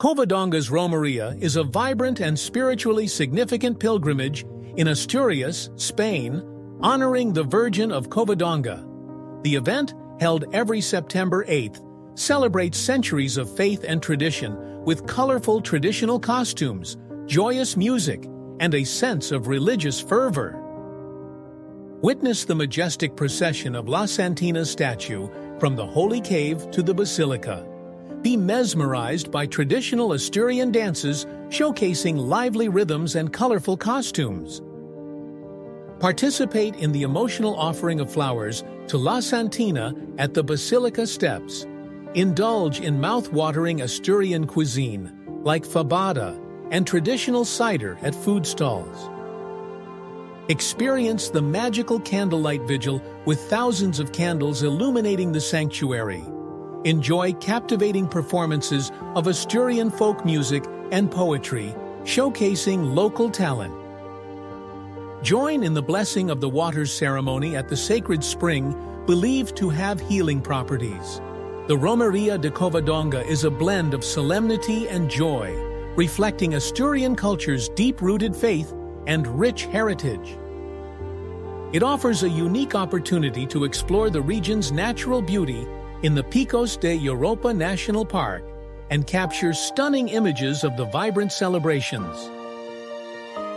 Covadonga's Romería is a vibrant and spiritually significant pilgrimage in Asturias, Spain, honoring the Virgin of Covadonga. The event, held every September 8th, celebrates centuries of faith and tradition with colorful traditional costumes, joyous music, and a sense of religious fervor. Witness the majestic procession of La Santina's statue from the Holy Cave to the Basilica. Be mesmerized by traditional Asturian dances showcasing lively rhythms and colorful costumes. Participate in the emotional offering of flowers to La Santina at the Basilica steps. Indulge in mouth-watering Asturian cuisine, like fabada, and traditional cider at food stalls. Experience the magical candlelight vigil with thousands of candles illuminating the sanctuary. Enjoy captivating performances of Asturian folk music and poetry, showcasing local talent. Join in the blessing of the waters ceremony at the sacred spring believed to have healing properties. The Romería de Covadonga is a blend of solemnity and joy, reflecting Asturian culture's deep-rooted faith and rich heritage. It offers a unique opportunity to explore the region's natural beauty in the Picos de Europa National Park and capture stunning images of the vibrant celebrations.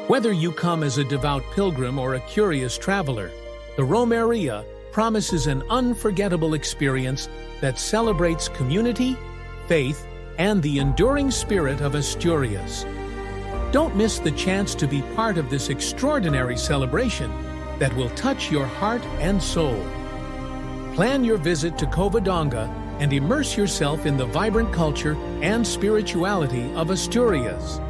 Whether you come as a devout pilgrim or a curious traveler, the Romería promises an unforgettable experience that celebrates community, faith, and the enduring spirit of Asturias. Don't miss the chance to be part of this extraordinary celebration that will touch your heart and soul. Plan your visit to Covadonga and immerse yourself in the vibrant culture and spirituality of Asturias.